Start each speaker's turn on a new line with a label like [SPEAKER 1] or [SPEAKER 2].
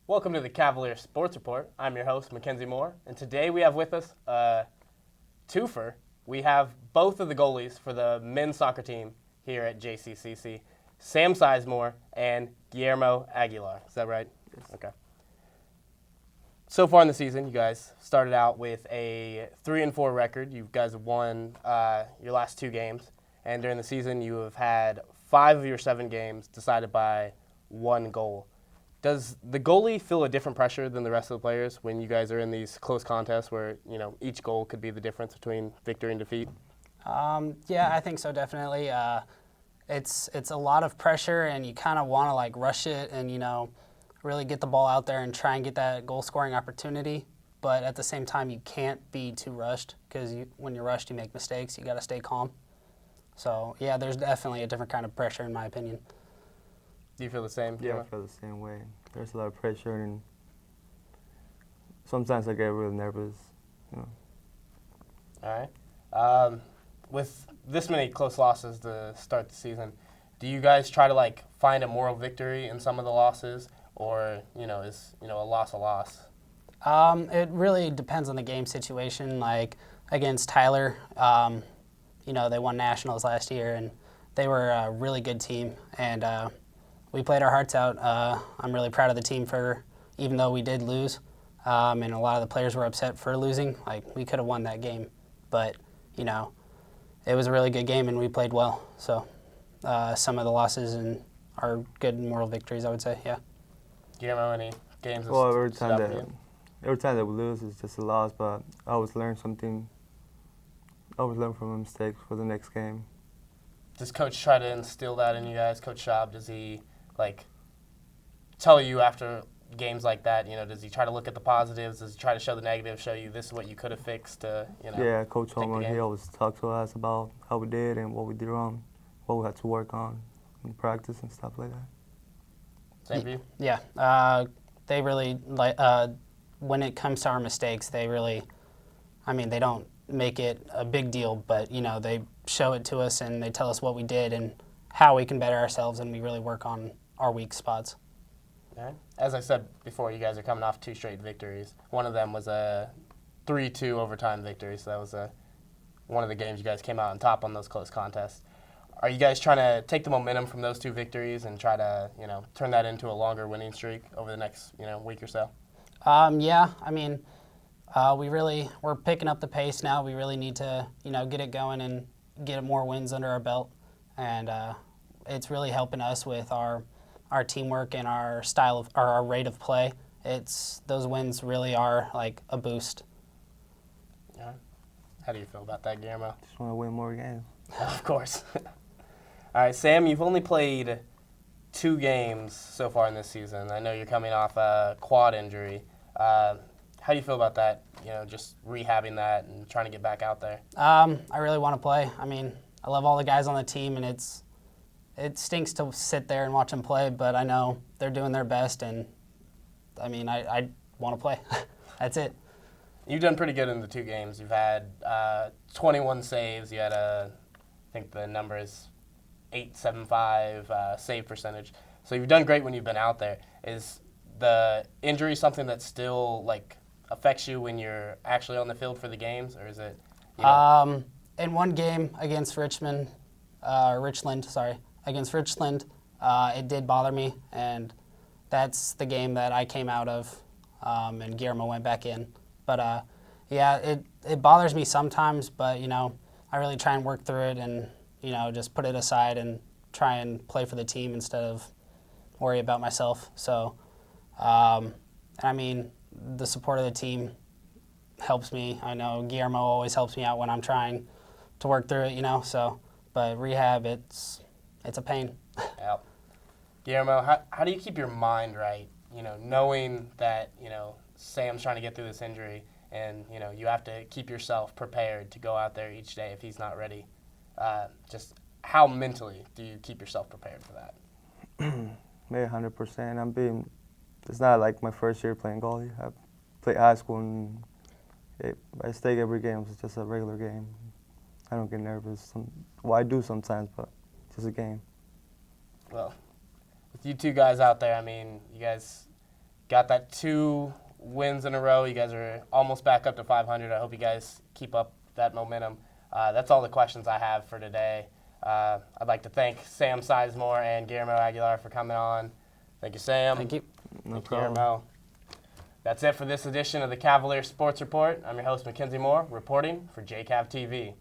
[SPEAKER 1] Welcome to the Cavalier Sports Report. I'm your host, Mackenzie Moore, and today we have with us a twofer. We have both of the goalies for the men's soccer team here at JCCC, Sam Sizemore and Guillermo Aguilar. Is that right?
[SPEAKER 2] Yes.
[SPEAKER 1] Okay. So far in the season, you guys started out with a 3-4 record. You guys have won your last 2 games, and during the season, you have had 5 of your 7 games decided by 1 goal. Does the goalie feel a different pressure than the rest of the players when you guys are in these close contests where, each goal could be the difference between victory and defeat?
[SPEAKER 3] Yeah, I think so, definitely. It's a lot of pressure, and you kind of want to rush it and really get the ball out there and try and get that goal scoring opportunity. But at the same time, you can't be too rushed because when you're rushed, you make mistakes. You got to stay calm. So yeah, there's definitely a different kind of pressure in my opinion.
[SPEAKER 1] Do you feel the same?
[SPEAKER 2] Yeah, I feel the same way. There's a lot of pressure, and sometimes I get really nervous.
[SPEAKER 1] All right. With this many close losses to start the season, do you guys try to find a moral victory in some of the losses, or is a loss a loss?
[SPEAKER 3] It really depends on the game situation. Like against Tyler, they won nationals last year, and they were a really good team, and we played our hearts out. I'm really proud of the team even though we did lose, and a lot of the players were upset for losing. We could have won that game, but it was a really good game and we played well. So some of the losses are good moral victories, I would say. Yeah.
[SPEAKER 1] Guillermo, any games?
[SPEAKER 2] Well, every time that we lose, it's just a loss. But I always learn something. I always learn from my mistakes for the next game.
[SPEAKER 1] Does Coach try to instill that in you guys? Coach Schaub, does he tell you after games like that? Does he try to look at the positives? Does he try to show the negatives? Show you this is what you could have fixed?
[SPEAKER 2] Yeah, Coach Homer, he always talks to us about how we did and what we did wrong, what we had to work on in practice and stuff like that.
[SPEAKER 1] Same for you?
[SPEAKER 3] Yeah, they really when it comes to our mistakes, they really, they don't make it a big deal, but they show it to us and they tell us what we did and how we can better ourselves, and we really work on our weak spots.
[SPEAKER 1] All right. As I said before, you guys are coming off 2 straight victories. One of them was a 3-2 overtime victory, so that was one of the games you guys came out on top on those close contests. Are you guys trying to take the momentum from those 2 victories and try to turn that into a longer winning streak over the next week or so?
[SPEAKER 3] Yeah, we're picking up the pace now. We really need to get it going and get more wins under our belt, and it's really helping us with our teamwork and our our rate of play. Those wins really are a boost.
[SPEAKER 1] Yeah. How do you feel about that, Guillermo?
[SPEAKER 2] Just want to win more games.
[SPEAKER 1] Of course. All right, Sam, you've only played 2 games so far in this season. I know you're coming off a quad injury. How do you feel about that, just rehabbing that and trying to get back out there?
[SPEAKER 3] I really want to play. I love all the guys on the team, and it stinks to sit there and watch them play, but I know they're doing their best, and, I want to play. That's it.
[SPEAKER 1] You've done pretty good in the 2 games. You've had 21 saves. You had I think the number is 875 save percentage. So you've done great when you've been out there. Is the injury something that still, affects you when you're actually on the field for the games, or is it?
[SPEAKER 3] In one game against Richland, it did bother me, and that's the game that I came out of, and Guillermo went back in. But yeah, it bothers me sometimes, but I really try and work through it, and just put it aside and try and play for the team instead of worry about myself. So, the support of the team helps me. I know Guillermo always helps me out when I'm trying to work through it, so, but rehab, it's a pain.
[SPEAKER 1] Yeah. Guillermo, how do you keep your mind right, knowing that, Sam's trying to get through this injury and, you have to keep yourself prepared to go out there each day if he's not ready? Just how mentally do you keep yourself prepared for that?
[SPEAKER 2] Maybe 100%. It's not like my first year playing goalie. I played high school, and I stay every game. It's just a regular game. I don't get nervous. Well, I do sometimes, but it's just a game.
[SPEAKER 1] Well, with you 2 guys out there, you guys got that 2 wins in a row. You guys are almost back up to 500. I hope you guys keep up that momentum. That's all the questions I have for today. I'd like to thank Sam Sizemore and Guillermo Aguilar for coming on. Thank you, Sam.
[SPEAKER 3] Thank you.
[SPEAKER 2] No
[SPEAKER 1] Thank you,
[SPEAKER 2] problem.
[SPEAKER 1] Guillermo. That's it for this edition of the Cavalier Sports Report. I'm your host, Mackenzie Moore, reporting for JCAV-TV.